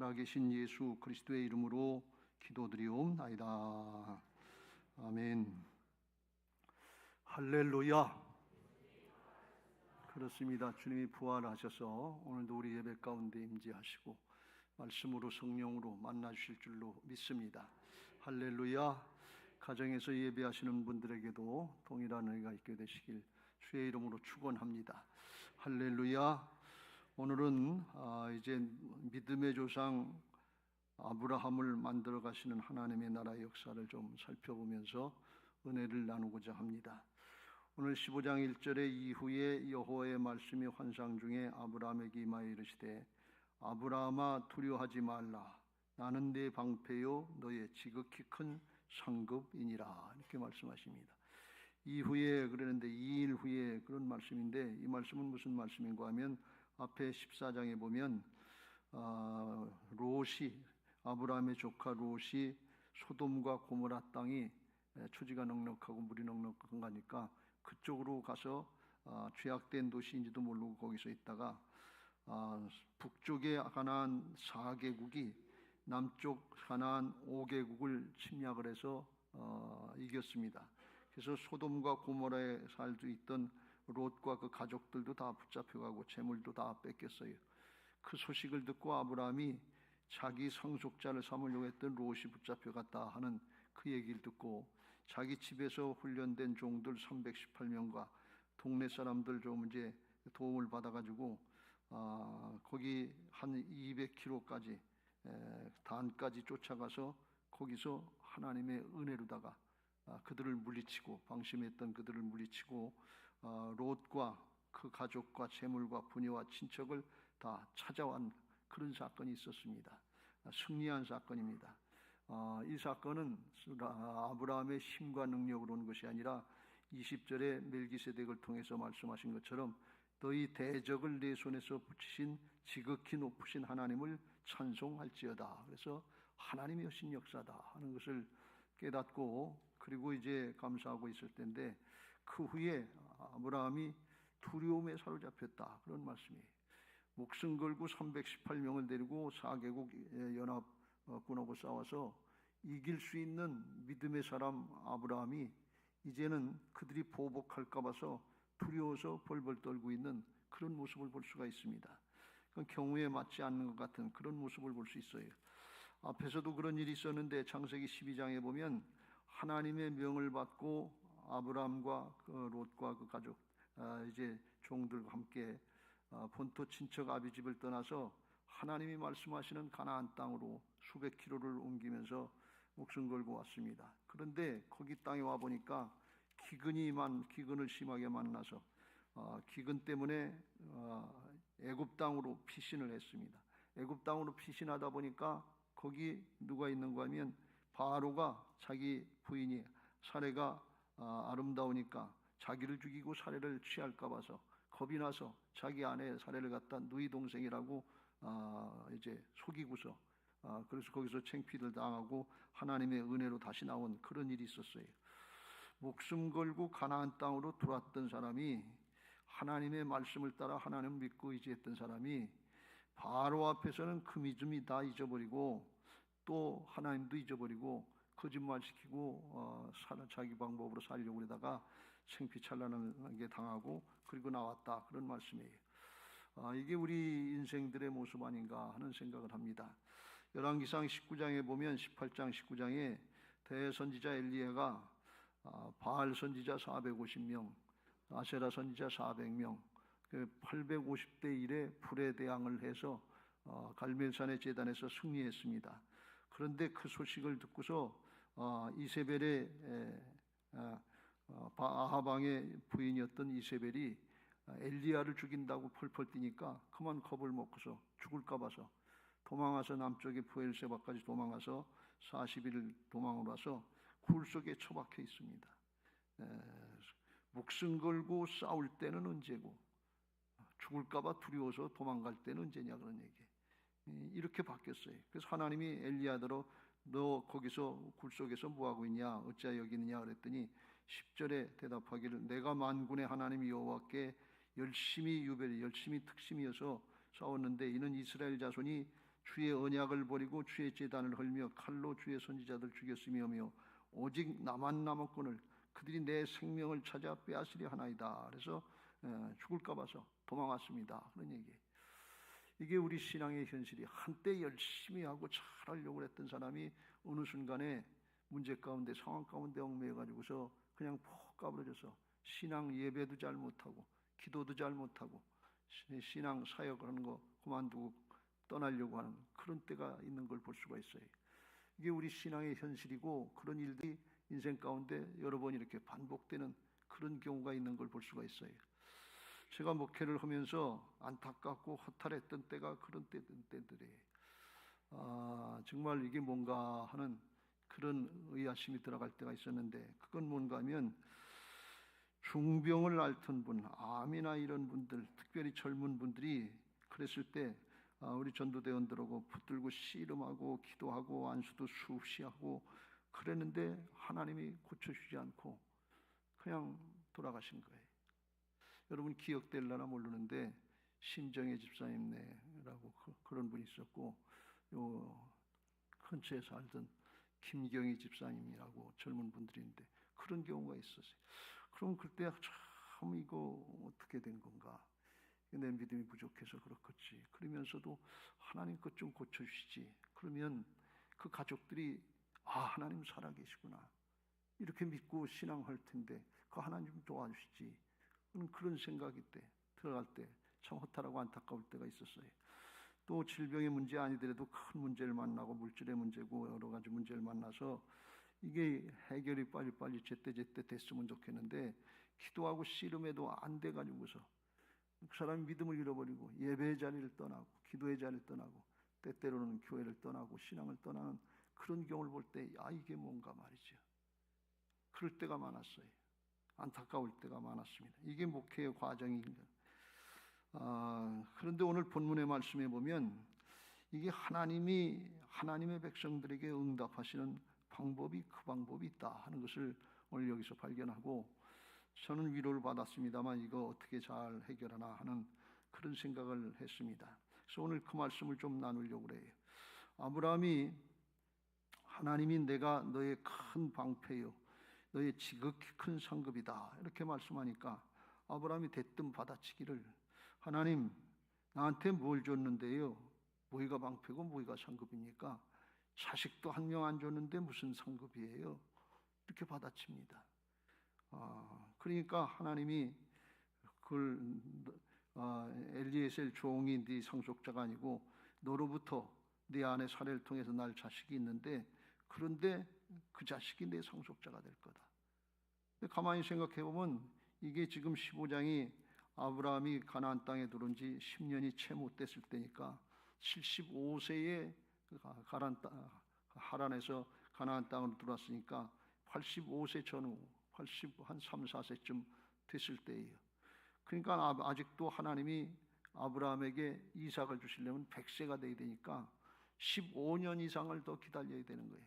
살아계신 예수 그리스도의 이름으로 기도드리옵나이다. 아멘. 할렐루야. 그렇습니다. 주님이 부활하셔서 오늘도 우리 예배 가운데 임재하시고 말씀으로 성령으로 만나주실 줄로 믿습니다. 할렐루야. 가정에서 예배하시는 분들에게도 동일한 은혜가 있게 되시길 주의 이름으로 축원합니다. 할렐루야. 오늘은 이제 믿음의 조상 아브라함을 만들어 가시는 하나님의 나라의 역사를 좀 살펴보면서 은혜를 나누고자 합니다. 오늘 15장 1절에 이후에 여호와의 말씀이 환상 중에 아브라함에게 임하여 이르시되 아브라함아 두려워하지 말라. 나는 네 방패요 너의 지극히 큰 상급이니라. 이렇게 말씀하십니다. 이후에 그러는데 2일 후에 그런 말씀인데 이 말씀은 무슨 말씀인가 하면 앞에 14장에 보면 롯이 아브라함의 조카 롯이 소돔과 고모라 땅이 초지가 넉넉하고 물이 넉넉한 거니까 그쪽으로 가서 죄악된 도시인지도 모르고 거기서 있다가 북쪽에 가나안 4개국이 남쪽 가나안 5개국을 침략을 해서 이겼습니다. 그래서 소돔과 고모라에 살고 있던 롯과 그 가족들도 다 붙잡혀가고 재물도 다 뺏겼어요. 그 소식을 듣고 아브라함이 자기 상속자를 삼으려고 했던 롯이 붙잡혀갔다 하는 그 얘기를 듣고 자기 집에서 훈련된 종들 318명과 동네 사람들 좀 이제 도움을 받아가지고 거기 한 200km까지 단까지 쫓아가서 거기서 하나님의 은혜로다가 그들을 물리치고 방심했던 그들을 물리치고 롯과 그 가족과 재물과 부녀와 친척을 다 찾아온 그런 사건이 있었습니다. 승리한 사건입니다. 이 사건은 아브라함의 힘과 능력으로 온 것이 아니라 20절에 멜기세덱을 통해서 말씀하신 것처럼 너희 대적을 내 손에서 붙이신 지극히 높으신 하나님을 찬송할지어다. 그래서 하나님이 하신 역사다 하는 것을 깨닫고 그리고 이제 감사하고 있을 텐데 그 후에 아브라함이 두려움에 사로잡혔다 그런 말씀이에요. 목숨 걸고 318명을 데리고 4개국 연합군하고 싸워서 이길 수 있는 믿음의 사람 아브라함이 이제는 그들이 보복할까 봐서 두려워서 벌벌 떨고 있는 그런 모습을 볼 수가 있습니다. 경우에 맞지 않는 것 같은 그런 모습을 볼 수 있어요. 앞에서도 그런 일이 있었는데 창세기 12장에 보면 하나님의 명을 받고 아브라함과 그 롯과 그 가족 이제 종들과 함께 본토 친척 아비 집을 떠나서 하나님이 말씀하시는 가나안 땅으로 수백 킬로를 옮기면서 목숨 걸고 왔습니다. 그런데 거기 땅에 와 보니까 기근을 심하게 만나서 기근 때문에 애굽 땅으로 피신을 했습니다. 애굽 땅으로 피신하다 보니까 거기 누가 있는가 하면 바로가 자기 부인이 사례가 아름다우니까 자기를 죽이고 사례를 취할까 봐서 겁이 나서 자기 아내 사례를 갖다 누이 동생이라고 이제 속이고서 그래서 거기서 창피를 당하고 하나님의 은혜로 다시 나온 그런 일이 있었어요. 목숨 걸고 가나안 땅으로 들어왔던 사람이 하나님의 말씀을 따라 하나님을 믿고 의지했던 사람이 바로 앞에서는 그 믿음이 다 잊어버리고 또 하나님도 잊어버리고 거짓말시키고 자기 방법으로 살려고 그러다가 창피찬란하게 당하고 그리고 나왔다 그런 말씀이에요. 이게 우리 인생들의 모습 아닌가 하는 생각을 합니다. 열왕기상 19장에 보면 18장 19장에 대선지자 엘리야가 바알 선지자 450명, 아세라 선지자 400명, 850대 1의 불에 대항을 해서 갈멜산의 제단에서 승리했습니다. 그런데 그 소식을 듣고서 이세벨의 아합 왕의 부인이었던 이세벨이 엘리야를 죽인다고 펄펄 뛰니까 그만 겁을 먹고서 죽을까 봐서 도망와서 남쪽의 부엘세바까지 도망가서 40일 도망을 와서 굴 속에 처박혀 있습니다. 목숨 걸고 싸울 때는 언제고 죽을까 봐 두려워서 도망갈 때는 언제냐 그런 얘기. 이렇게 바뀌었어요. 그래서 하나님이 엘리야더러 너 거기서 굴 속에서 뭐하고 있냐 어찌하여 여기 있느냐 그랬더니 10절에 대답하기를 내가 만군의 하나님 여호와께 열심히 특심이어서 싸웠는데 이는 이스라엘 자손이 주의 언약을 버리고 주의 제단을 헐며 칼로 주의 선지자들 죽였으며 오직 나만 남았거늘 그들이 내 생명을 찾아 빼앗으려 하나이다. 그래서 죽을까 봐서 도망왔습니다. 그런 얘기. 이게 우리 신앙의 현실이. 한때 열심히 하고 잘하려고 했던 사람이 어느 순간에 문제 가운데 상황 가운데 얽매여 가지고서 그냥 푹 까부러져서 신앙 예배도 잘 못하고 기도도 잘 못하고 신앙 사역하는 거 그만두고 떠나려고 하는 그런 때가 있는 걸 볼 수가 있어요. 이게 우리 신앙의 현실이고 그런 일들이 인생 가운데 여러 번 이렇게 반복되는 그런 경우가 있는 걸 볼 수가 있어요. 제가 목회를 하면서 안타깝고 허탈했던 때가 그런 때들이에요. 정말 이게 뭔가 하는 그런 의아심이 들어갈 때가 있었는데, 그건 뭔가 하면 중병을 앓던 분, 암이나 이런 분들, 특별히 젊은 분들이 그랬을 때 우리 전도대원들하고 붙들고 씨름하고 기도하고 안수도 수없이 하고 그랬는데 하나님이 고쳐주지 않고 그냥 돌아가신 거예요. 여러분 기억될려나 모르는데 심정의 집사님네라고 그런 분이 있었고, 요 근처에 살던 김경희 집사님이라고 젊은 분들인데 그런 경우가 있었어요. 그럼 그때 참 이거 어떻게 된 건가? 내 믿음이 부족해서 그렇겠지. 그러면서도 하나님 것 좀 고쳐주시지. 그러면 그 가족들이 하나님 살아계시구나 이렇게 믿고 신앙할 텐데 그 하나님 좀 도와주시지. 그런 생각이 들어갈 때 참 허탈하고 안타까울 때가 있었어요. 또 질병의 문제 아니더라도 큰 문제를 만나고 물질의 문제고 여러 가지 문제를 만나서 이게 해결이 빨리빨리 제때제때 됐으면 좋겠는데 기도하고 씨름해도 안 돼가지고서 그 사람이 믿음을 잃어버리고 예배의 자리를 떠나고 기도의 자리를 떠나고 때때로는 교회를 떠나고 신앙을 떠나는 그런 경우를 볼 때 이게 뭔가 말이죠. 그럴 때가 많았어요. 안타까울 때가 많았습니다. 이게 목회의 과정입니다. 그런데 오늘 본문의 말씀에 보면 이게 하나님의 백성들에게 응답하시는 방법이 그 방법이 있다 하는 것을 오늘 여기서 발견하고, 저는 위로를 받았습니다만 이거 어떻게 잘 해결하나 하는 그런 생각을 했습니다. 그래서 오늘 그 말씀을 좀 나누려고 그래요. 아브라함이 하나님이 내가 너의 큰 방패요 너의 지극히 큰 상급이다 이렇게 말씀하니까 아브라함이 대뜸 받아치기를, 하나님 나한테 뭘 줬는데요? 뭐가 방패고 뭐가 상급입니까? 자식도 한 명 안 줬는데 무슨 상급이에요? 이렇게 받아칩니다. 그러니까 하나님이 그걸 엘리에셀 종이 네 상속자가 아니고 너로부터 네 아내 사례를 통해서 날 자식이 있는데 그런데 그 자식이 내 상속자가 될 거다. 근데 가만히 생각해 보면 이게 지금 15장이 아브라함이 가나안 땅에 들어온 지 10년이 채 못 됐을 때니까 75세에 하란에서 가나안 땅으로 들어왔으니까 85세 전후 한 3, 4세쯤 됐을 때예요. 그러니까 아직도 하나님이 아브라함에게 이삭을 주시려면 100세가 돼야 되니까 15년 이상을 더 기다려야 되는 거예요.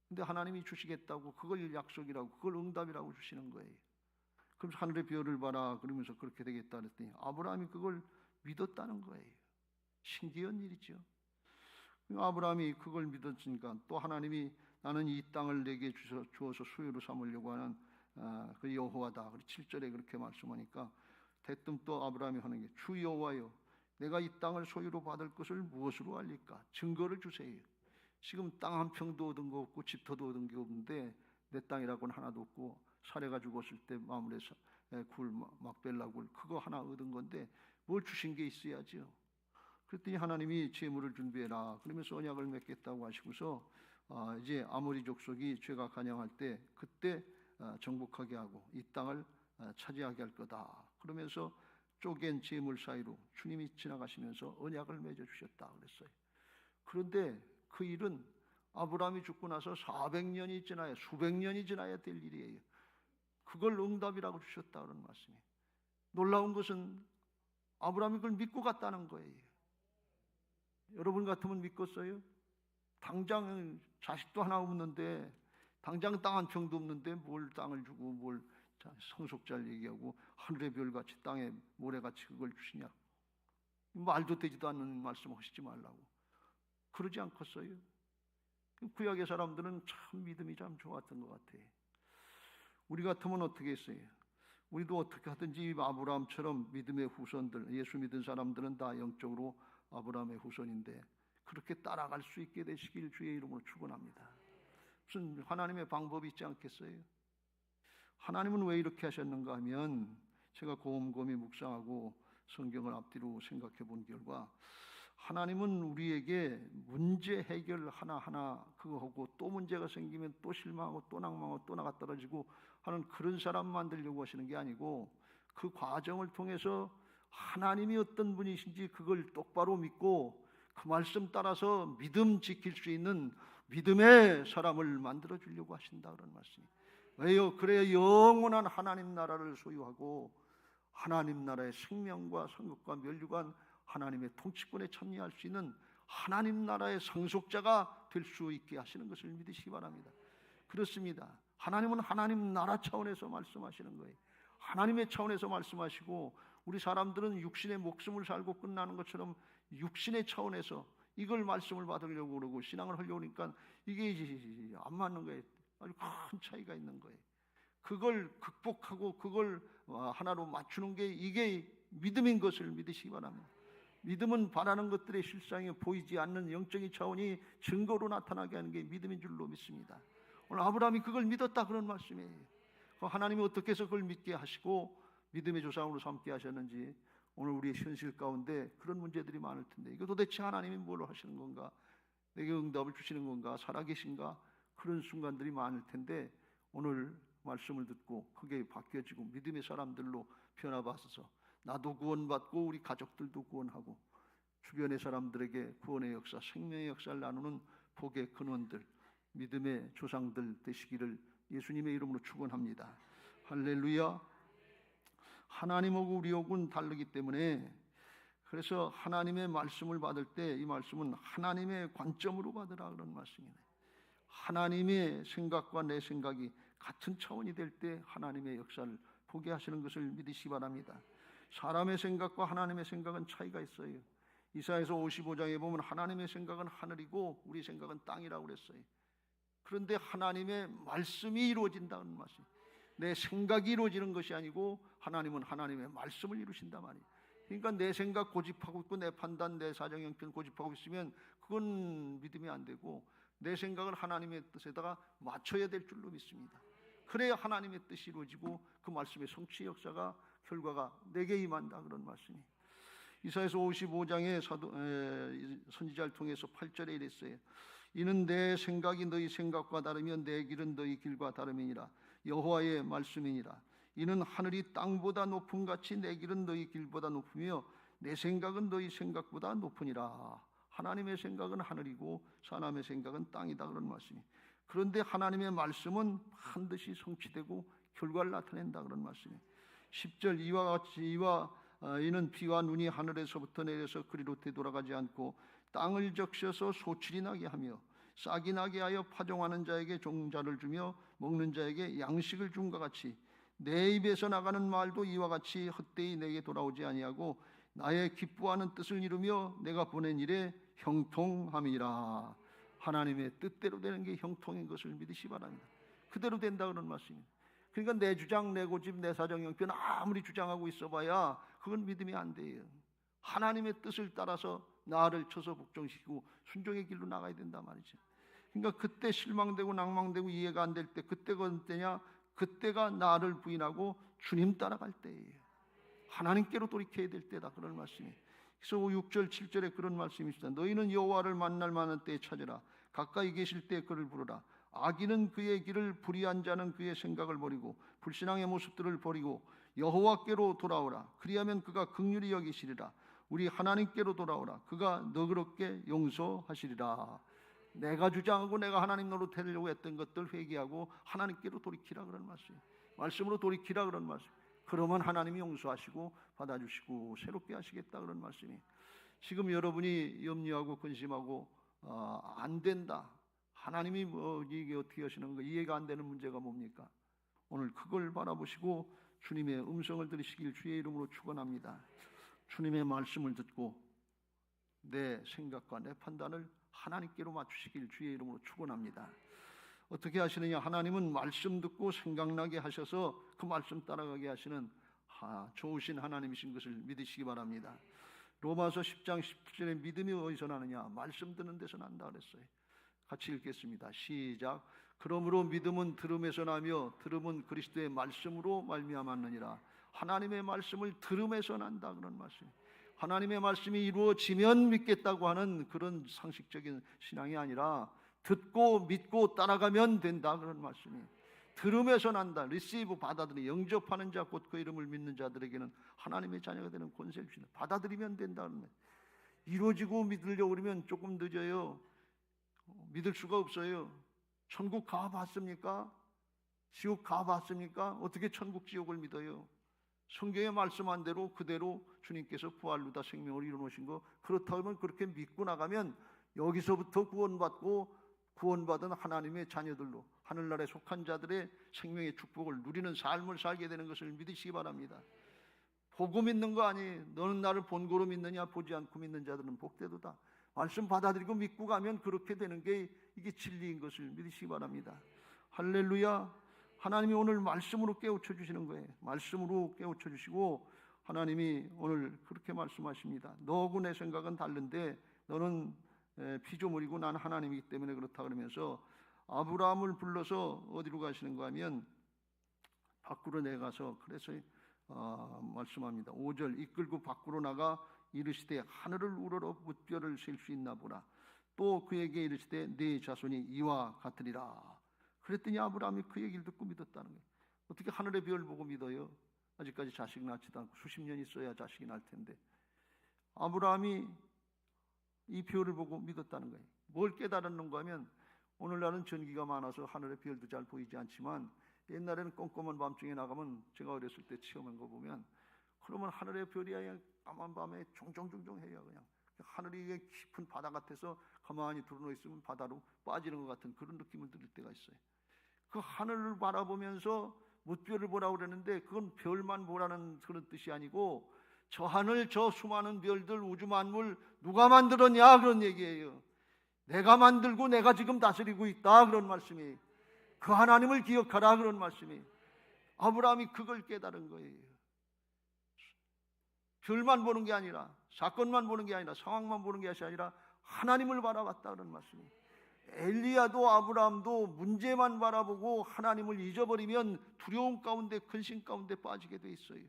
근데 하나님이 주시겠다고 그걸 약속이라고 그걸 응답이라고 주시는 거예요. 그럼 하늘의 별을 봐라 그러면서 그렇게 되겠다 그랬더니 아브라함이 그걸 믿었다는 거예요. 신기한 일이죠. 아브라함이 그걸 믿었으니까 또 하나님이 나는 이 땅을 내게 주어서 소유로 삼으려고 하는 그 여호와다. 7절에 그렇게 말씀하니까 대뜸 또 아브라함이 하는 게 주 여호와여 내가 이 땅을 소유로 받을 것을 무엇으로 알릴까? 증거를 주세요. 지금 땅 한 평도 얻은 거 없고 집터도 얻은 게 없는데 내 땅이라고는 하나도 없고 사례가 죽었을 때 마물에서 굴 막벨라 굴 그거 하나 얻은 건데 뭘 주신 게 있어야죠. 그랬더니 하나님이 재물을 준비해라 그러면서 언약을 맺겠다고 하시고서 이제 아모리 족속이 죄가 간영할 때 그때 정복하게 하고 이 땅을 차지하게 할 거다 그러면서 쪼갠 재물 사이로 주님이 지나가시면서 언약을 맺어 주셨다 그랬어요. 그런데 그 일은 아브라함이 죽고 나서 400년이 지나야 수백 년이 지나야 될 일이에요. 그걸 응답이라고 주셨다 그런 말씀이에요. 놀라운 것은 아브라함이 그걸 믿고 갔다는 거예요. 여러분 같으면 믿겠어요? 당장 자식도 하나 없는데 당장 땅 한 평도 없는데 뭘 땅을 주고 뭘 상속자를 얘기하고 하늘의 별같이 땅에 모래같이 그걸 주시냐. 말도 되지도 않는 말씀 하시지 말라고. 그러지 않겠어요? 구약의 사람들은 참 믿음이 참 좋았던 것 같아요. 우리 같으면 어떻게 했어요? 우리도 어떻게 하든지 아브라함처럼 믿음의 후손들, 예수 믿은 사람들은 다 영적으로 아브라함의 후손인데 그렇게 따라갈 수 있게 되시길 주의 이름으로 축원합니다. 무슨 하나님의 방법이 있지 않겠어요? 하나님은 왜 이렇게 하셨는가 하면 제가 곰곰이 묵상하고 성경을 앞뒤로 생각해 본 결과 하나님은 우리에게 문제 해결 하나하나 그거 하고 또 문제가 생기면 또 실망하고 또 낭망하고 또 나가 떨어지고 하는 그런 사람 만들려고 하시는 게 아니고 그 과정을 통해서 하나님이 어떤 분이신지 그걸 똑바로 믿고 그 말씀 따라서 믿음 지킬 수 있는 믿음의 사람을 만들어 주려고 하신다 그런 말씀이. 왜요? 그래야 영원한 하나님 나라를 소유하고 하나님 나라의 생명과 성국과 면류관 하나님의 통치권에 참여할 수 있는 하나님 나라의 상속자가 될 수 있게 하시는 것을 믿으시기 바랍니다. 그렇습니다. 하나님은 하나님 나라 차원에서 말씀하시는 거예요. 하나님의 차원에서 말씀하시고 우리 사람들은 육신의 목숨을 살고 끝나는 것처럼 육신의 차원에서 이걸 말씀을 받으려고 그러고 신앙을 하려고 하니까 이게 안 맞는 거예요. 아주 큰 차이가 있는 거예요. 그걸 극복하고 그걸 하나로 맞추는 게 이게 믿음인 것을 믿으시기 바랍니다. 믿음은 바라는 것들의 실상에 보이지 않는 영적인 차원이 증거로 나타나게 하는 게 믿음인 줄로 믿습니다. 오늘 아브라함이 그걸 믿었다 그런 말씀이에요. 하나님이 어떻게 해서 그걸 믿게 하시고 믿음의 조상으로 삼게 하셨는지 오늘 우리의 현실 가운데 그런 문제들이 많을 텐데 이거 도대체 하나님이 뭘 하시는 건가? 내게 응답을 주시는 건가? 살아계신가? 그런 순간들이 많을 텐데 오늘 말씀을 듣고 그게 바뀌어지고 믿음의 사람들로 변화받아서 나도 구원받고 우리 가족들도 구원하고 주변의 사람들에게 구원의 역사, 생명의 역사를 나누는 복의 근원들, 믿음의 조상들 되시기를 예수님의 이름으로 축원합니다. 할렐루야. 하나님하고 우리하고는 다르기 때문에 그래서 하나님의 말씀을 받을 때 이 말씀은 하나님의 관점으로 받으라 그런 말씀이네. 하나님의 생각과 내 생각이 같은 차원이 될 때 하나님의 역사를 보게 하시는 것을 믿으시기 바랍니다. 사람의 생각과 하나님의 생각은 차이가 있어요. 이사야서 55장에 보면 하나님의 생각은 하늘이고 우리 생각은 땅이라고 그랬어요. 그런데 하나님의 말씀이 이루어진다는 말씀. 내 생각이 이루어지는 것이 아니고 하나님은 하나님의 말씀을 이루신단 말이에요. 그러니까 내 생각 고집하고 있고 내 판단, 내 사정 형편 고집하고 있으면 그건 믿음이 안 되고 내 생각을 하나님의 뜻에다가 맞춰야 될 줄로 믿습니다. 그래야 하나님의 뜻이 이루어지고 그 말씀의 성취 역사가 결과가 내게 임한다 그런 말씀이. 이사야서 55장의 선지자를 통해서 8절에 이랬어요. 이는 내 생각이 너희 생각과 다르며 내 길은 너희 길과 다름이니라. 여호와의 말씀이니라. 이는 하늘이 땅보다 높음 같이 내 길은 너희 길보다 높으며 내 생각은 너희 생각보다 높으니라. 하나님의 생각은 하늘이고 사람의 생각은 땅이다 그런 말씀이. 그런데 하나님의 말씀은 반드시 성취되고 결과를 나타낸다 그런 말씀이. 10절 이와 같이 이는 비와 눈이 하늘에서부터 내려서 그리로 되돌아가지 않고 땅을 적셔서 소출이 나게 하며 싹이 나게 하여 파종하는 자에게 종자를 주며 먹는 자에게 양식을 줌과 같이 내 입에서 나가는 말도 이와 같이 헛되이 내게 돌아오지 아니하고 나의 기뻐하는 뜻을 이루며 내가 보낸 일에 형통함이라. 하나님의 뜻대로 되는 게 형통인 것을 믿으시기 바랍니다. 그대로 된다 그런 말씀입니다. 그러니까 내 주장, 내 고집, 내 사정 형편 아무리 주장하고 있어봐야 그건 믿음이 안 돼요. 하나님의 뜻을 따라서 나를 쳐서 복종시키고 순종의 길로 나가야 된단 말이죠. 그러니까 그때 실망되고 낭망되고 이해가 안 될 때 그때가 언제냐? 그때가 나를 부인하고 주님 따라갈 때예요. 하나님께로 돌이켜야 될 때다 그런 말씀이에요. 그래서 6절 7절에 그런 말씀이 있습니다. 너희는 여호와를 만날 만한 때에 찾으라. 가까이 계실 때 그를 부르라. 악인은 그의 길을 불의한 자는 그의 생각을 버리고 불신앙의 모습들을 버리고 여호와께로 돌아오라. 그리하면 그가 긍휼히 여기시리라. 우리 하나님께로 돌아오라. 그가 너그럽게 용서하시리라. 내가 주장하고 내가 하나님 노릇하려고 했던 것들 회개하고 하나님께로 돌이키라 그런 말씀이에요. 말씀으로 돌이키라 그런 말씀. 그러면 하나님이 용서하시고 받아주시고 새롭게 하시겠다 그런 말씀이. 지금 여러분이 염려하고 근심하고 안 된다. 하나님이 이게 어떻게 하시는 거 이해가 안 되는 문제가 뭡니까? 오늘 그걸 바라보시고 주님의 음성을 들으시길 주의 이름으로 축원합니다. 주님의 말씀을 듣고 내 생각과 내 판단을 하나님께로 맞추시길 주의 이름으로 축원합니다. 어떻게 하시느냐? 하나님은 말씀 듣고 생각나게 하셔서 그 말씀 따라가게 하시는 좋으신 하나님이신 것을 믿으시기 바랍니다. 로마서 10장 17절에 믿음이 어디서 나느냐? 말씀 듣는 데서 난다 그랬어요. 같이 읽겠습니다. 시작. 그러므로 믿음은 들음에서 나며 들음은 그리스도의 말씀으로 말미암았느니라. 하나님의 말씀을 들음에서 난다 그런 말씀. 하나님의 말씀이 이루어지면 믿겠다고 하는 그런 상식적인 신앙이 아니라 듣고 믿고 따라가면 된다 그런 말씀이. 들음에서 난다. 리시브 받아들이 영접하는 자 곧 그 이름을 믿는 자들에게는 하나님의 자녀가 되는 권세를 주신다. 받아들이면 된다. 이루어지고 믿으려고 그러면 조금 늦어요. 믿을 수가 없어요. 천국 가봤습니까? 지옥 가봤습니까? 어떻게 천국 지옥을 믿어요? 성경의 말씀한 대로 그대로 주님께서 부활로 다 생명을 이루어놓으신 거 그렇다면 그렇게 믿고 나가면 여기서부터 구원받은 하나님의 자녀들로 하늘나라에 속한 자들의 생명의 축복을 누리는 삶을 살게 되는 것을 믿으시기 바랍니다. 보고 믿는 거 아니에요. 너는 나를 본고로 믿느냐? 보지 않고 믿는 자들은 복되도다. 말씀 받아들이고 믿고 가면 그렇게 되는 게 이게 진리인 것을 믿으시기 바랍니다. 할렐루야. 하나님이 오늘 말씀으로 깨우쳐 주시는 거예요. 말씀으로 깨우쳐 주시고 하나님이 오늘 그렇게 말씀하십니다. 너하고 내 생각은 다른데 너는 피조물이고 난 하나님이기 때문에 그렇다 그러면서 아브라함을 불러서 어디로 가시는가 하면 밖으로 내가서 그래서 말씀합니다. 5절 이끌고 밖으로 나가 이르시되 하늘을 우러러 뭇별을 셀 수 있나 보라. 또 그에게 이르시되 네 자손이 이와 같으리라. 그랬더니 아브라함이 그 얘기를 듣고 믿었다는 거예요. 어떻게 하늘의 별 보고 믿어요? 아직까지 자식 낳지도 않고 수십 년 있어야 자식이 날 텐데. 아브라함이 이 별을 보고 믿었다는 거예요. 뭘 깨달았는가 하면 오늘날은 전기가 많아서 하늘의 별도 잘 보이지 않지만 옛날에는 껌껌한 밤중에 나가면 제가 어렸을 때 체험한 거 보면 그러면 하늘의 별이 그냥 까만 밤에 종종종종 해요. 그냥 하늘이 깊은 바다 같아서 가만히 드러누워 있으면 바다로 빠지는 것 같은 그런 느낌을 들을 때가 있어요. 그 하늘을 바라보면서 뭇별을 보라고 그러는데 그건 별만 보라는 그런 뜻이 아니고 저 하늘 저 수많은 별들 우주 만물 누가 만들었냐 그런 얘기예요. 내가 만들고 내가 지금 다스리고 있다 그런 말씀이. 그 하나님을 기억하라 그런 말씀이. 아브라함이 그걸 깨달은 거예요. 별만 보는 게 아니라 사건만 보는 게 아니라 상황만 보는 게 아니라 하나님을 바라봤다 그런 말씀이. 엘리야도 아브라함도 문제만 바라보고 하나님을 잊어버리면 두려움 가운데 근심 가운데 빠지게 돼 있어요.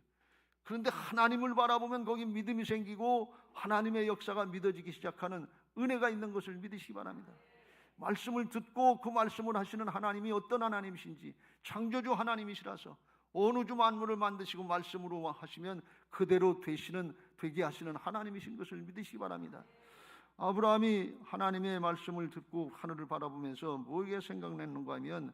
그런데 하나님을 바라보면 거기 믿음이 생기고 하나님의 역사가 믿어지기 시작하는 은혜가 있는 것을 믿으시기 바랍니다. 말씀을 듣고 그 말씀을 하시는 하나님이 어떤 하나님이신지 창조주 하나님이시라서 온 우주 만물을 만드시고 말씀으로 하시면 그대로 되게 하시는 하나님이신 것을 믿으시기 바랍니다. 아브라함이 하나님의 말씀을 듣고 하늘을 바라보면서 뭐에 생각났는가 하면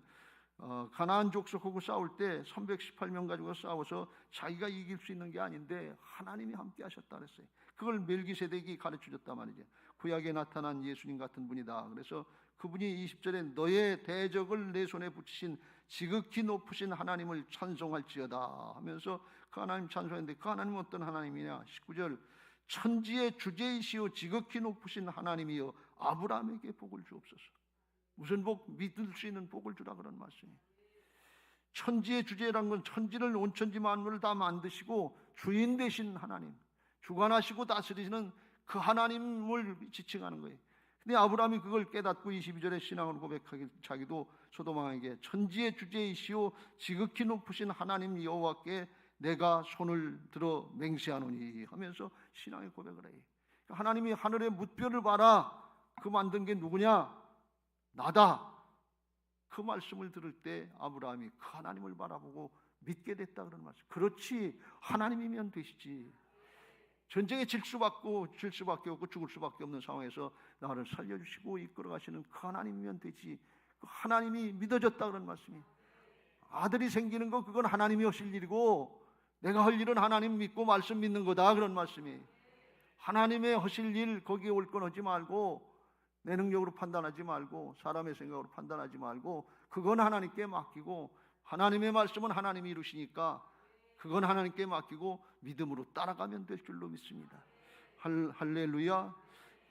가나안 족속하고 싸울 때 318명 가지고 싸워서 자기가 이길 수 있는 게 아닌데 하나님이 함께 하셨다 그랬어요. 그걸 멜기세덱이 가르쳐 줬단 말이죠. 구약에 나타난 예수님 같은 분이다. 그래서 그분이 20절에 너의 대적을 내 손에 붙이신 지극히 높으신 하나님을 찬송할지어다 하면서 그 하나님 찬송했는데 그 하나님은 어떤 하나님이냐? 19절 천지의 주제이시오 지극히 높으신 하나님이여 아브라함에게 복을 주옵소서. 무슨 복? 믿을 수 있는 복을 주라 그런 말씀이에요. 천지의 주제란 건 천지를 온천지 만물을 다 만드시고 주인 되신 하나님, 주관하시고 다스리시는 그 하나님을 지칭하는 거예요. 근데 아브라함이 그걸 깨닫고 22절에 신앙으로 고백하기 자기도 소돔왕에게 천지의 주제이시오 지극히 높으신 하나님 여호와께 내가 손을 들어 맹세하노니 하면서 신앙의 고백을 해요. 하나님이 하늘의 뭇별을 봐라. 그 만든 게 누구냐? 나다. 그 말씀을 들을 때 아브라함이 그 하나님을 바라보고 믿게 됐다 그런 말씀. 그렇지 하나님이면 되시지. 전쟁에 질 수밖에 없고 죽을 수밖에 없는 상황에서 나를 살려주시고 이끌어가시는 그 하나님이면 되지. 그 하나님이 믿어졌다 그런 말씀이. 아들이 생기는 거 그건 하나님이 하실 일이고 내가 할 일은 하나님 믿고 말씀 믿는 거다 그런 말씀이. 하나님의 하실 일 거기에 올 건 하지 말고 내 능력으로 판단하지 말고 사람의 생각으로 판단하지 말고 그건 하나님께 맡기고 하나님의 말씀은 하나님이 이루시니까 그건 하나님께 맡기고 믿음으로 따라가면 될 줄로 믿습니다. 할렐루야.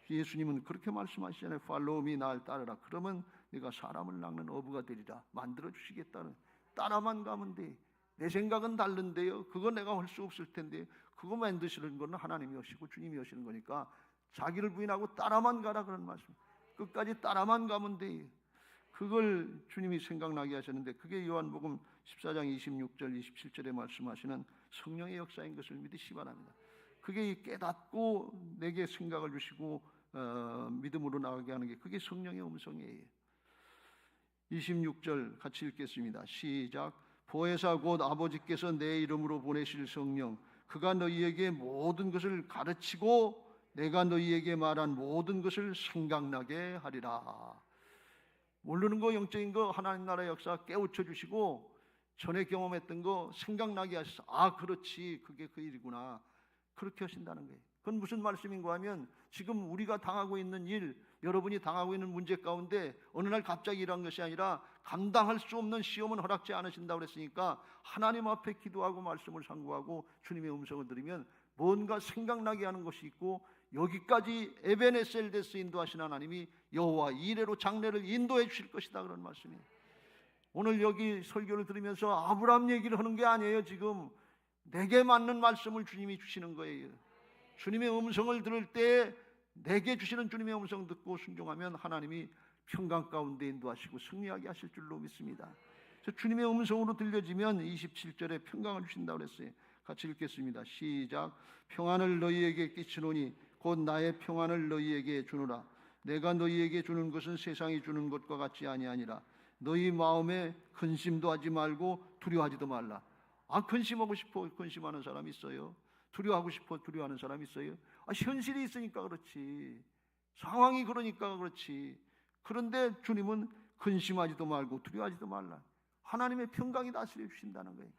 예수님은 그렇게 말씀하시잖아요. Follow me, 날 따르라. 그러면 내가 사람을 낚는 어부가 되리라. 만들어 주시겠다는. 따라만 가면 돼. 내 생각은 다른데요. 그거 내가 할 수 없을 텐데 그거 만드시는 건 하나님이 하시고 주님이 하시는 거니까 자기를 부인하고 따라만 가라 그런 말씀. 끝까지 따라만 가면 돼. 그걸 주님이 생각나게 하셨는데 그게 요한복음 14장 26절 27절에 말씀하시는 성령의 역사인 것을 믿으시기 바랍니다. 그게 깨닫고 내게 생각을 주시고 믿음으로 나가게 하는 게 그게 성령의 음성이에요. 26절 같이 읽겠습니다. 시작. 보혜사 곧 아버지께서 내 이름으로 보내실 성령 그가 너희에게 모든 것을 가르치고 내가 너희에게 말한 모든 것을 생각나게 하리라. 모르는 거 영적인 거 하나님 나라의 역사 깨우쳐 주시고 전에 경험했던 거 생각나게 하셔서 아 그렇지 그게 그 일이구나 그렇게 하신다는 거예요. 그건 무슨 말씀인가 하면 지금 우리가 당하고 있는 일 여러분이 당하고 있는 문제 가운데 어느 날 갑자기 일어난 것이 아니라 감당할 수 없는 시험은 허락지 않으신다고 그랬으니까 하나님 앞에 기도하고 말씀을 상고하고 주님의 음성을 들으면 뭔가 생각나게 하는 것이 있고 여기까지 에베네셀데스 인도하신 하나님이 여호와 이레로 장래를 인도해 주실 것이다 그런 말씀이에요. 오늘 여기 설교를 들으면서 아브라함 얘기를 하는 게 아니에요. 지금 내게 맞는 말씀을 주님이 주시는 거예요. 주님의 음성을 들을 때 내게 주시는 주님의 음성 듣고 순종하면 하나님이 평강 가운데 인도하시고 승리하게 하실 줄로 믿습니다. 주님의 음성으로 들려지면 27절에 평강을 주신다고 그랬어요. 같이 읽겠습니다. 시작. 평안을 너희에게 끼치노니 곧 나의 평안을 너희에게 주노라. 내가 너희에게 주는 것은 세상이 주는 것과 같지 아니하니라. 너희 마음에 근심도 하지 말고 두려워하지도 말라. 아 근심하고 싶어 근심하는 사람 있어요? 두려워하고 싶어 두려워하는 사람 있어요? 아 현실이 있으니까 그렇지. 상황이 그러니까 그렇지. 그런데 주님은 근심하지도 말고 두려워하지도 말라. 하나님의 평강이 다스려 주신다는 거예요.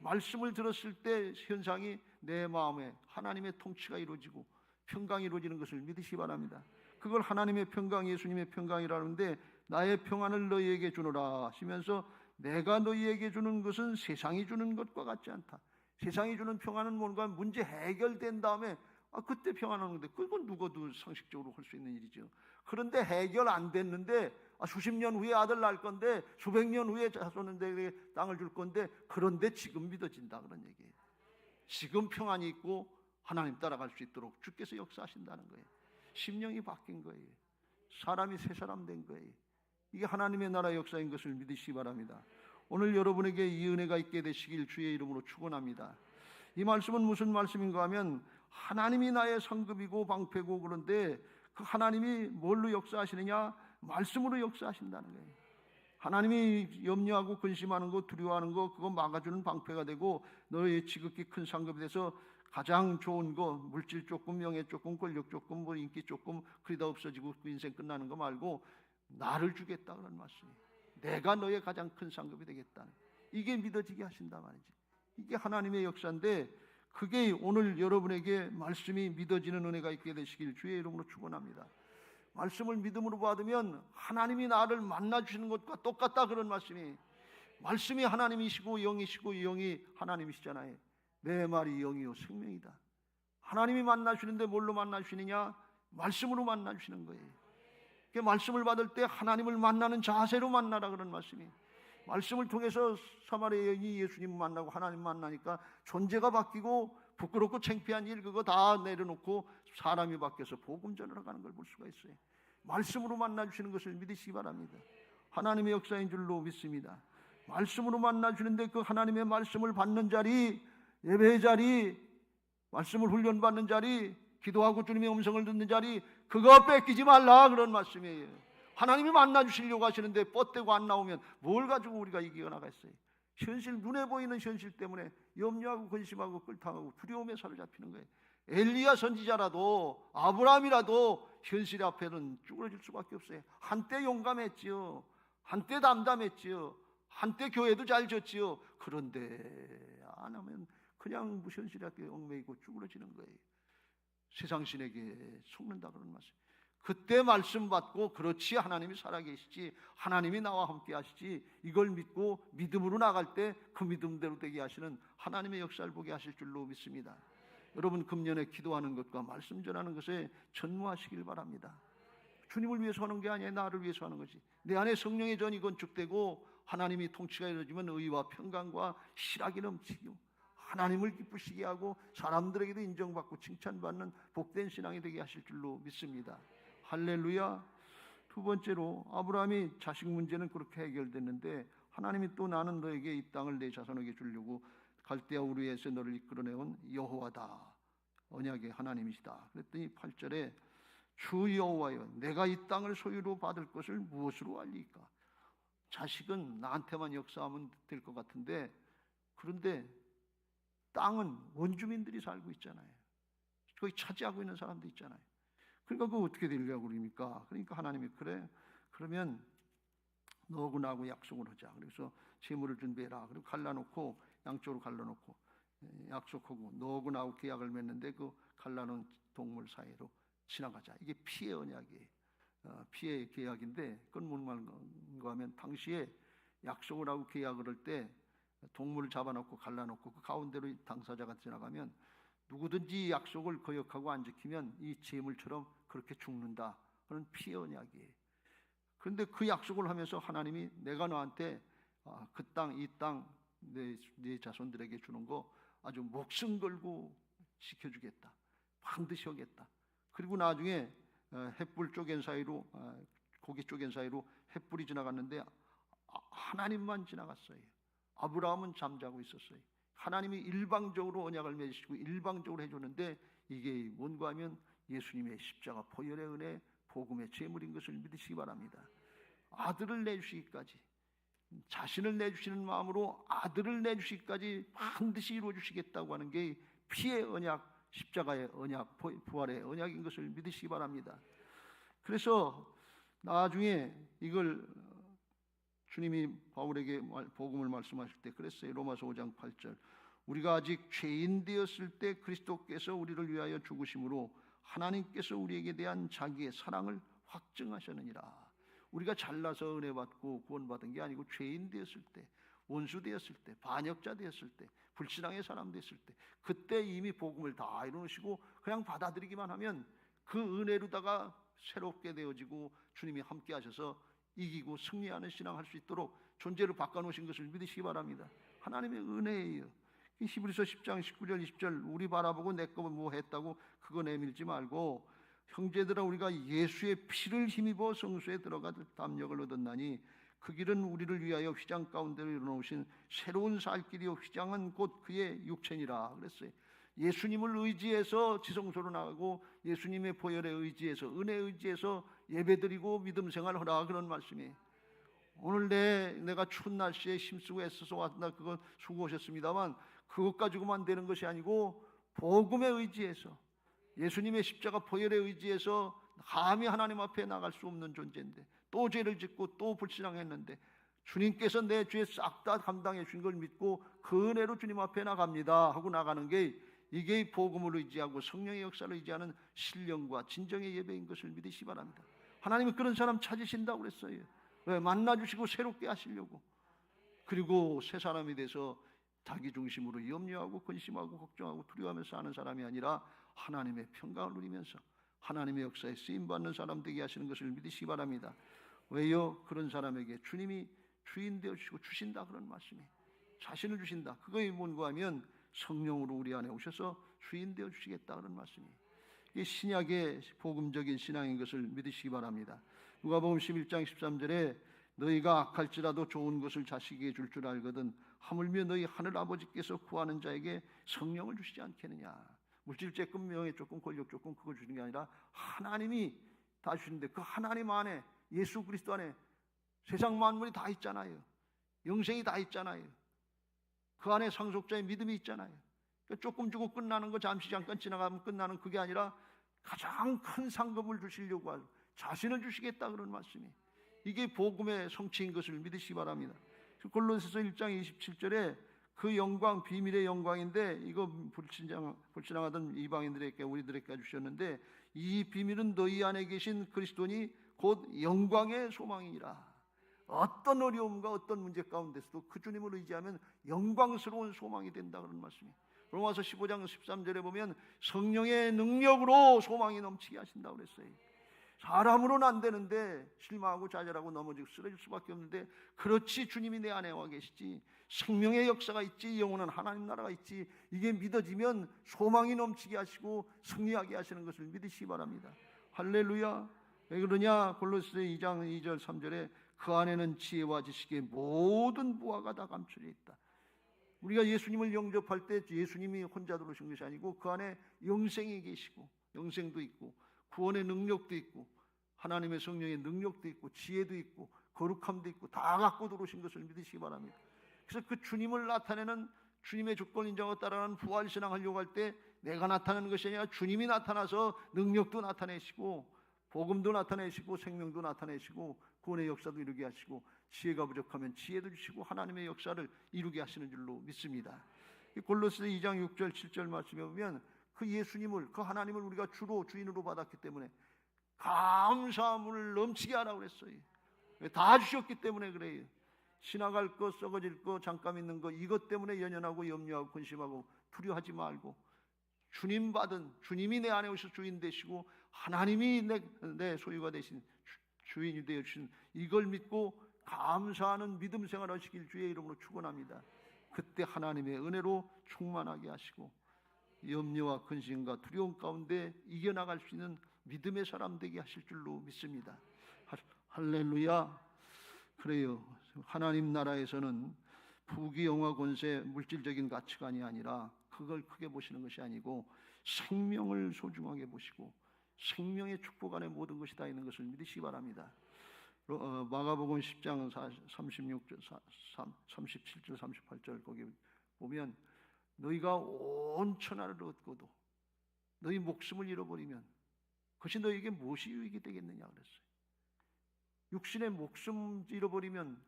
말씀을 들었을 때 현상이 내 마음에 하나님의 통치가 이루어지고 평강이 이루어지는 것을 믿으시기 바랍니다. 그걸 하나님의 평강, 예수님의 평강이라는데 나의 평안을 너희에게 주노라 하시면서 내가 너희에게 주는 것은 세상이 주는 것과 같지 않다. 세상이 주는 평안은 뭔가 문제 해결된 다음에 그때 평안하는데 그건 누구도 상식적으로 할 수 있는 일이죠. 그런데 해결 안 됐는데 수십 년 후에 아들 낳을 건데 수백 년 후에 자손에게 땅을 줄 건데 그런데 지금 믿어진다 그런 얘기예요. 지금 평안이 있고 하나님 따라갈 수 있도록 주께서 역사하신다는 거예요. 심령이 바뀐 거예요. 사람이 새 사람 된 거예요. 이게 하나님의 나라의 역사인 것을 믿으시기 바랍니다. 오늘 여러분에게 이 은혜가 있게 되시길 주의 이름으로 축원합니다. 이 말씀은 무슨 말씀인가 하면 하나님이 나의 상급이고 방패고 그런데 그 하나님이 뭘로 역사하시느냐? 말씀으로 역사하신다는 거예요. 하나님이 염려하고 근심하는 거 두려워하는 거 그거 막아주는 방패가 되고 너의 지극히 큰 상급이 돼서 가장 좋은 거 물질 조금 명예 조금 권력 조금 뭐 인기 조금 그러다 없어지고 그 인생 끝나는 거 말고 나를 주겠다 그런 말씀이에요. 내가 너의 가장 큰 상급이 되겠다는 이게 믿어지게 하신다 말이지. 이게 하나님의 역사인데 그게 오늘 여러분에게 말씀이 믿어지는 은혜가 있게 되시길 주의 이름으로 축원합니다. 말씀을 믿음으로 받으면 하나님이 나를 만나주시는 것과 똑같다 그런 말씀이 말씀이 하나님이시고 영이시고 영이 하나님이시잖아요. 내 말이 영이요 생명이다. 하나님이 만나주시는데 뭘로 만나주시느냐? 말씀으로 만나주시는 거예요. 말씀을 받을 때 하나님을 만나는 자세로 만나라 그런 말씀이 말씀을 통해서 사마리아 여인이 예수님 만나고 하나님 만나니까 존재가 바뀌고 부끄럽고 창피한 일 그거 다 내려놓고 사람이 바뀌어서 복음 전하러 가는 걸 볼 수가 있어요. 말씀으로 만나주시는 것을 믿으시기 바랍니다. 하나님의 역사인 줄로 믿습니다. 말씀으로 만나주는데 그 하나님의 말씀을 받는 자리 예배의 자리 말씀을 훈련받는 자리 기도하고 주님의 음성을 듣는 자리 그거 뺏기지 말라 그런 말씀이에요. 하나님이 만나주시려고 하시는데 뻗대고 안 나오면 뭘 가지고 우리가 이겨나가겠어요. 현실 눈에 보이는 현실 때문에 염려하고 근심하고 끌당하고 두려움에 사로잡히는 거예요. 엘리야 선지자라도 아브라함이라도 현실 앞에는 쭈그러질 수밖에 없어요. 한때 용감했지요. 한때 담담했지요. 한때 교회도 잘 졌지요. 그런데 안 하면 그냥 현실 앞에 얽매이고 쭈그러지는 거예요. 세상 신에게 속는다 그런 말씀. 그때 말씀 받고 그렇지 하나님이 살아계시지 하나님이 나와 함께 하시지 이걸 믿고 믿음으로 나갈 때 그 믿음대로 되게 하시는 하나님의 역사를 보게 하실 줄로 믿습니다. 여러분 금년에 기도하는 것과 말씀 전하는 것에 전무하시길 바랍니다. 주님을 위해서 하는 게 아니라 나를 위해서 하는 것이, 내 안에 성령의 전이 건축되고 하나님이 통치가 이루어지면 의와 평강과 실학이 넘치고 하나님을 기쁘시게 하고 사람들에게도 인정받고 칭찬받는 복된 신앙이 되게 하실 줄로 믿습니다. 할렐루야. 두 번째로 아브라함이 자식 문제는 그렇게 해결됐는데 하나님이 또 나는 너에게 이 땅을 내 자손에게 주려고 갈대아 우르에서 너를 이끌어내온 여호와다, 언약의 하나님이시다. 그랬더니 8절에 주 여호와여 내가 이 땅을 소유로 받을 것을 무엇으로 알리까? 자식은 나한테만 역사하면 될 것 같은데, 그런데 땅은 원주민들이 살고 있잖아요. 거기 차지하고 있는 사람도 있잖아요. 그러니까 그거 어떻게 되려고 그럽니까? 그러니까 하나님이 그래, 그러면 너하고 나하고 약속을 하자. 그래서 재물을 준비해라. 그리고 갈라놓고 양쪽으로 갈라놓고 약속하고 너하고 나하고 계약을 맺는데 그 갈라놓은 동물 사이로 지나가자. 이게 피의 언약이에요. 피의 계약인데 그건 뭔 말인가 하면 당시에 약속을 하고 계약을 할 때 동물을 잡아놓고 갈라놓고 그 가운데로 당사자가 지나가면 누구든지 약속을 거역하고 안 지키면 이 재물처럼 그렇게 죽는다. 그런 피의 언약이에요. 그런데 그 약속을 하면서 하나님이 내가 너한테 그 땅, 이 땅 내 자손들에게 주는 거 아주 목숨 걸고 지켜주겠다. 반드시 하겠다. 그리고 나중에 횃불 쪼갠 사이로 고기 쪼갠 사이로 횃불이 지나갔는데 하나님만 지나갔어요. 아브라함은 잠자고 있었어요. 하나님이 일방적으로 언약을 맺으시고 일방적으로 해줬는데 이게 뭔가 하면 예수님의 십자가 보혈의 은혜, 복음의 제물인 것을 믿으시기 바랍니다. 아들을 내주시기까지, 자신을 내주시는 마음으로 아들을 내주시기까지 반드시 이루어주시겠다고 하는 게 피의 언약, 십자가의 언약, 부활의 언약인 것을 믿으시기 바랍니다. 그래서 나중에 이걸 주님이 바울에게 복음을 말씀하실 때 그랬어요. 로마서 5장 8절 우리가 아직 죄인 되었을 때 그리스도께서 우리를 위하여 죽으심으로 하나님께서 우리에게 대한 자기의 사랑을 확증하셨느니라. 우리가 잘나서 은혜 받고 구원받은 게 아니고 죄인 되었을 때, 원수 되었을 때, 반역자 되었을 때, 불신앙의 사람 되었을 때, 그때 이미 복음을 다 이루시고 그냥 받아들이기만 하면 그 은혜로다가 새롭게 되어지고 주님이 함께 하셔서 이기고 승리하는 신앙할 수 있도록 존재를 바꿔놓으신 것을 믿으시기 바랍니다. 하나님의 은혜예요. 히브리서 10장 19절 20절 우리 바라보고 내 거 뭐 했다고 그거 내밀지 말고 형제들아 우리가 예수의 피를 힘입어 성소에 들어가 담력을 얻었나니 그 길은 우리를 위하여 휘장 가운데로 이루어놓으신 새로운 살 길이요 휘장은 곧 그의 육체니라 그랬어요. 예수님을 의지해서 지성소로 나가고 예수님의 보혈에 의지해서 은혜에 의지해서 예배드리고 믿음 생활하라 그런 말씀이에요. 오늘 내가 추운 날씨에 힘쓰고 애써서 왔다 그건 수고하셨습니다만 그것 가지고만 되는 것이 아니고 복음에 의지해서 예수님의 십자가 보혈에 의지해서 감히 하나님 앞에 나갈 수 없는 존재인데 또 죄를 짓고 또 불신앙했는데 주님께서 내 죄 싹 다 감당해 주신 걸 믿고 그 은혜로 주님 앞에 나갑니다 하고 나가는 게 이게 복음을 의지하고 성령의 역사를 의지하는 신령과 진정의 예배인 것을 믿으시기 바랍니다. 하나님이 그런 사람 찾으신다고 그랬어요. 왜? 만나주시고 새롭게 하시려고. 그리고 새 사람이 돼서 자기 중심으로 염려하고 근심하고 걱정하고 두려워하면서 사는 사람이 아니라 하나님의 평강을 누리면서 하나님의 역사에 쓰임받는 사람 되게 하시는 것을 믿으시기 바랍니다. 왜요? 그런 사람에게 주님이 주인 되어주시고 주신다 그런 말씀이 자신을 주신다. 그거에 뭔가 하면 성령으로 우리 안에 오셔서 주인 되어주시겠다 그런 말씀이 이 신약의 복음적인 신앙인 것을 믿으시기 바랍니다. 누가복음 11장 13절에 너희가 악할지라도 좋은 것을 자식에게 줄 줄 알거든 하물며 너희 하늘 아버지께서 구하는 자에게 성령을 주시지 않겠느냐. 물질 조금, 명예 조금, 권력 조금 그거 주는 게 아니라 하나님이 다 주시는데 그 하나님 안에 예수 그리스도 안에 세상 만물이 다 있잖아요. 영생이 다 있잖아요. 그 안에 상속자의 믿음이 있잖아요. 그러니까 조금 주고 끝나는 거 잠시 잠깐 지나가면 끝나는 그게 아니라 가장 큰 상급을 주시려고 하고 자신을 주시겠다 그런 말씀이 이게 복음의 성취인 것을 믿으시기 바랍니다. 골로새서 1장 27절에 그 영광 비밀의 영광인데 이거 불신앙하던 이방인들에게 우리들에게 주셨는데 이 비밀은 너희 안에 계신 그리스도니 곧 영광의 소망이니라. 어떤 어려움과 어떤 문제 가운데서도 그 주님을 의지하면 영광스러운 소망이 된다 그런 말씀이 로마서 15장 13절에 보면 성령의 능력으로 소망이 넘치게 하신다고 그랬어요. 사람으로는 안 되는데 실망하고 좌절하고 넘어지고 쓰러질 수밖에 없는데, 그렇지 주님이 내 안에 와 계시지, 생명의 역사가 있지, 영원한 하나님 나라가 있지, 이게 믿어지면 소망이 넘치게 하시고 승리하게 하시는 것을 믿으시기 바랍니다. 할렐루야. 왜 그러냐? 골로새 2장 2절 3절에 그 안에는 지혜와 지식의 모든 부하가 다 감춰져 있다. 우리가 예수님을 영접할 때 예수님이 혼자 들어오신 것이 아니고 그 안에 영생이 계시고, 영생도 있고 구원의 능력도 있고 하나님의 성령의 능력도 있고 지혜도 있고 거룩함도 있고 다 갖고 들어오신 것을 믿으시기 바랍니다. 그래서 그 주님을 나타내는, 주님의 주권 인정을 따라가는 부활신앙 하려고 할 때 내가 나타내는 것이 아니라 주님이 나타나서 능력도 나타내시고 복음도 나타내시고 생명도 나타내시고 구원의 역사도 이루게 하시고 지혜가 부족하면 지혜도 주시고 하나님의 역사를 이루게 하시는 줄로 믿습니다. 골로새 2장 6절 7절 말씀에 보면 그 예수님을, 그 하나님을 우리가 주로 주인으로 받았기 때문에 감사함을 넘치게 하라고 그랬어요. 다 주셨기 때문에 그래요. 지나갈 것, 썩어질 것, 잠깐 있는 것, 이것 때문에 연연하고 염려하고 근심하고 두려워하지 말고 주님 받은, 주님이 내 안에 오셔서 주인 되시고 하나님이 내 소유가 되신 주인이 되어 주신 이걸 믿고 감사하는 믿음 생활하시길 주의 이름으로 축원합니다. 그때 하나님의 은혜로 충만하게 하시고 염려와 근심과 두려움 가운데 이겨나갈 수 있는 믿음의 사람 되게 하실 줄로 믿습니다. 할렐루야. 그래요. 하나님 나라에서는 부귀 영화 권세 물질적인 가치관이 아니라 그걸 크게 보시는 것이 아니고 생명을 소중하게 보시고 생명의 축복 안에 모든 것이 다 있는 것을 믿으시기 바랍니다. 마가복음 10장 36절, 37절, 38절 거기 보면 너희가 온 천하를 얻고도 너희 목숨을 잃어버리면 그것이 너희에게 무엇이 유익이 되겠느냐 그랬어요. 육신의 목숨 잃어버리면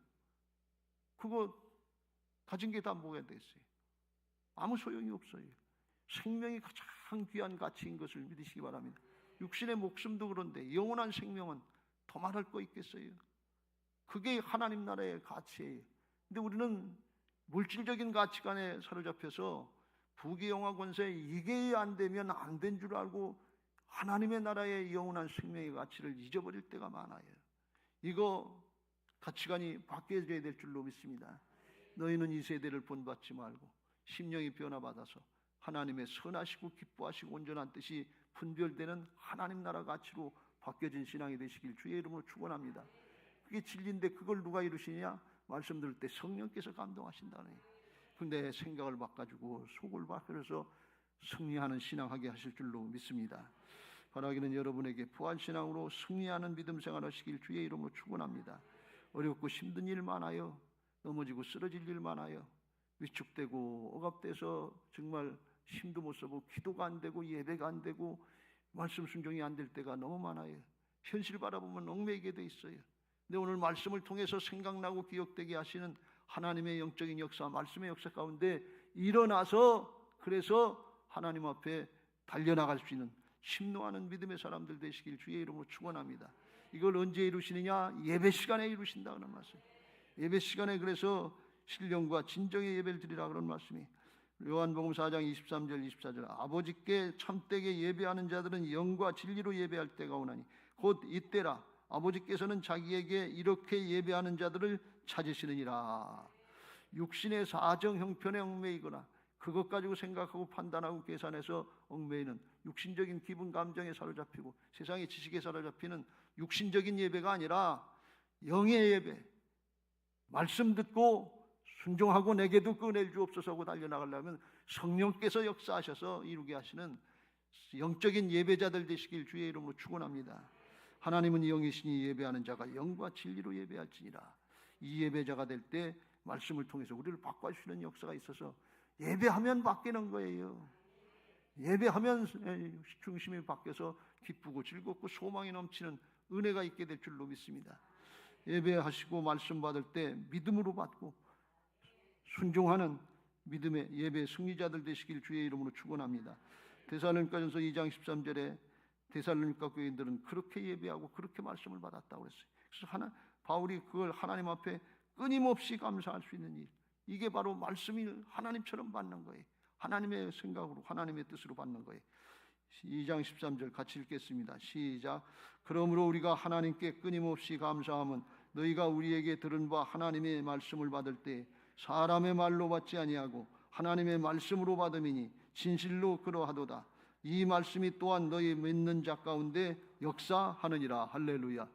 그거 가진 게 다 뭐가 되겠어요? 아무 소용이 없어요. 생명이 가장 귀한 가치인 것을 믿으시기 바랍니다. 육신의 목숨도 그런데 영원한 생명은 더 말할 거 있겠어요? 그게 하나님 나라의 가치예요. 근데 우리는 물질적인 가치관에 사로잡혀서 부귀 영화 권세 이게 안 되면 안 된 줄 알고 하나님의 나라의 영원한 생명의 가치를 잊어버릴 때가 많아요. 이거 가치관이 바뀌어져야 될 줄로 믿습니다. 너희는 이 세대를 본받지 말고 심령이 변화받아서 하나님의 선하시고 기뻐하시고 온전한 뜻이 분별되는 하나님 나라 가치로 바뀌어진 신앙이 되시길 주의 이름으로 축원합니다. 그게 진리인데 그걸 누가 이루시냐? 말씀 들을 때 성령께서 감동하신다네. 근데 생각을 바꿔주고 속을 바꿔서 승리하는 신앙하게 하실 줄로 믿습니다. 바라기는 여러분에게 부활신앙으로 승리하는 믿음 생활하시길 주의 이름으로 축원합니다. 어렵고 힘든 일 많아요. 넘어지고 쓰러질 일 많아요. 위축되고 억압돼서 정말 힘도 못 써보고 기도가 안 되고 예배가 안 되고 말씀 순종이 안 될 때가 너무 많아요. 현실 바라보면 얽매이게 돼 있어요. 근데 오늘 말씀을 통해서 생각나고 기억되게 하시는 하나님의 영적인 역사, 말씀의 역사 가운데 일어나서 그래서 하나님 앞에 달려나갈 수 있는 심노하는 믿음의 사람들 되시길 주의 이름으로 축원합니다. 이걸 언제 이루시느냐? 예배 시간에 이루신다는 말씀. 예배 시간에 그래서 신령과 진정의 예배를 드리라 그런 말씀이 요한복음 4장 23절 24절 아버지께 참되게 예배하는 자들은 영과 진리로 예배할 때가 오나니 곧 이때라 아버지께서는 자기에게 이렇게 예배하는 자들을 찾으시느니라. 육신의 사정 형편에 얽매이거나 그것 가지고 생각하고 판단하고 계산해서 얽매이는 육신적인 기분 감정에 사로잡히고 세상의 지식에 사로잡히는 육신적인 예배가 아니라 영의 예배, 말씀 듣고 순종하고 내게도 그 은혜를 주옵소서 하고 달려나가려면 성령께서 역사하셔서 이루게 하시는 영적인 예배자들 되시길 주의 이름으로 축원합니다. 하나님은 영이시니 예배하는 자가 영과 진리로 예배할지니라. 이 예배자가 될 때 말씀을 통해서 우리를 바꿔주시는 역사가 있어서 예배하면 바뀌는 거예요. 예배하면 중심이 바뀌어서 기쁘고 즐겁고 소망이 넘치는 은혜가 있게 될 줄로 믿습니다. 예배하시고 말씀 받을 때 믿음으로 받고 순종하는 믿음의 예배 승리자들 되시길 주의 이름으로 축원합니다. 데살로니가전서 2장 13절에 데살로니가 교인들은 그렇게 예배하고 그렇게 말씀을 받았다고 그랬어요. 그래서 바울이 그걸 하나님 앞에 끊임없이 감사할 수 있는 일, 이게 바로 말씀이 하나님처럼 받는 거예요. 하나님의 생각으로 하나님의 뜻으로 받는 거예요. 2장 13절 같이 읽겠습니다. 시작. 그러므로 우리가 하나님께 끊임없이 감사함은 너희가 우리에게 들은 바 하나님의 말씀을 받을 때 사람의 말로 받지 아니하고 하나님의 말씀으로 받음이니 진실로 그러하도다. 이 말씀이 또한 너희 믿는 자 가운데 역사하느니라. 할렐루야.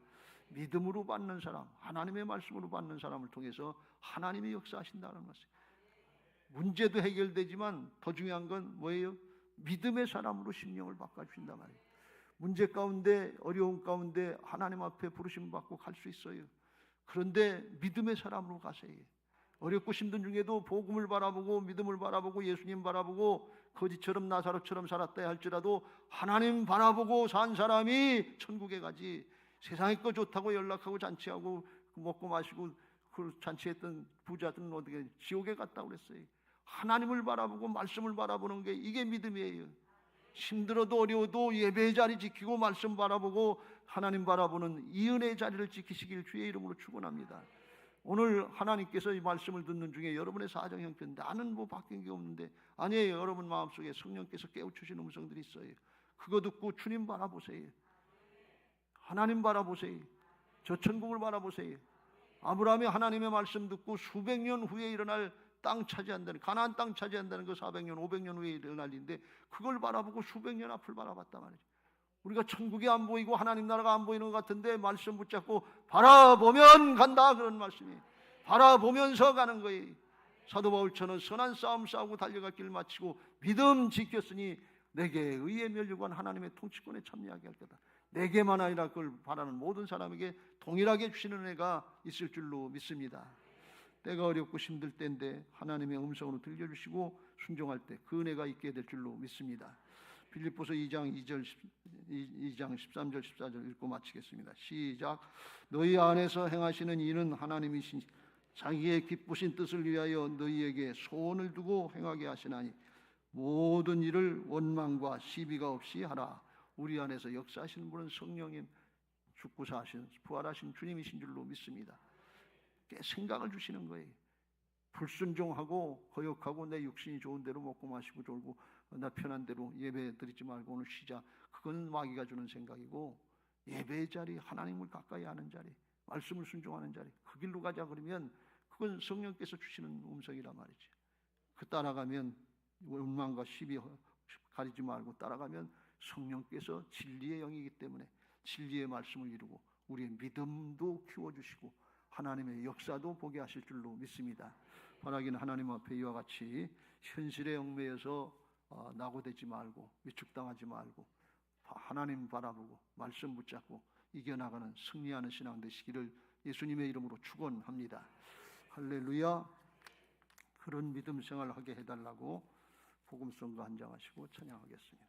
믿음으로 받는 사람, 하나님의 말씀으로 받는 사람을 통해서 하나님이 역사하신다는 것이에요. 문제도 해결되지만 더 중요한 건 뭐예요? 믿음의 사람으로 심령을 바꿔주신단 말이에요. 문제 가운데, 어려움 가운데 하나님 앞에 부르심 받고 갈 수 있어요. 그런데 믿음의 사람으로 가세요. 어렵고 힘든 중에도 복음을 바라보고 믿음을 바라보고 예수님 바라보고 거지처럼 나사로처럼 살았다 할지라도 하나님 바라보고 산 사람이 천국에 가지, 세상의 거 좋다고 연락하고 잔치하고 먹고 마시고 그 잔치했던 부자들은 어떻게 지옥에 갔다고 그랬어요. 하나님을 바라보고 말씀을 바라보는 게 이게 믿음이에요. 힘들어도 어려워도 예배의 자리 지키고 말씀 바라보고 하나님 바라보는 이 은혜의 자리를 지키시길 주의 이름으로 축원합니다. 오늘 하나님께서 이 말씀을 듣는 중에 여러분의 사정 형편, 나는 뭐 바뀐 게 없는데, 아니에요. 여러분 마음속에 성령께서 깨우치신 음성들이 있어요. 그거 듣고 주님 바라보세요. 하나님 바라보세요. 저 천국을 바라보세요. 아브라함이 하나님의 말씀 듣고 수백 년 후에 일어날 땅 차지한다는, 가나안 땅 차지한다는 그 400년 500년 후에 일어날 일인데 그걸 바라보고 수백 년 앞을 바라봤단 말이죠. 우리가 천국이 안 보이고 하나님 나라가 안 보이는 것 같은데 말씀 붙잡고 바라보면 간다, 그런 말씀이. 바라보면서 가는 거예요. 사도 바울처럼 선한 싸움 싸우고 달려갈 길 마치고 믿음 지켰으니 내게 의의 면류관 하나님의 통치권에 참여하게 할 거다. 내게만 아니라 그걸 바라는 모든 사람에게 동일하게 주시는 은혜가 있을 줄로 믿습니다. 때가 어렵고 힘들 때인데 하나님의 음성으로 들려주시고 순종할 때 그 은혜가 있게 될 줄로 믿습니다. 빌립보서 2장 13절 14절 읽고 마치겠습니다. 시작. 너희 안에서 행하시는 이는 하나님이신 자기의 기쁘신 뜻을 위하여 너희에게 소원을 두고 행하게 하시나니 모든 일을 원망과 시비가 없이 하라. 우리 안에서 역사하시는 분은 성령님, 죽고 사신 부활하신 주님이신 줄로 믿습니다. 생각을 주시는 거예요. 불순종하고 거역하고 내 육신이 좋은 대로 먹고 마시고 졸고 나 편한 대로 예배 드리지 말고 오늘 쉬자, 그건 마귀가 주는 생각이고, 예배의 자리, 하나님을 가까이 하는 자리, 말씀을 순종하는 자리, 그 길로 가자 그러면 그건 성령께서 주시는 음성이란 말이지. 그 따라가면 원망과 시비 가리지 말고 따라가면 성령께서 진리의 영이기 때문에 진리의 말씀을 이루고 우리의 믿음도 키워주시고 하나님의 역사도 보게 하실 줄로 믿습니다. 바라기는 하나님 앞에 이와 같이 현실에 얽매여서 낙오되지 말고 위축당하지 말고 하나님 바라보고 말씀 붙잡고 이겨나가는 승리하는 신앙 되시기를 예수님의 이름으로 축원합니다. 할렐루야. 그런 믿음 생활을 하게 해달라고 복음성가 한장하시고 찬양하겠습니다.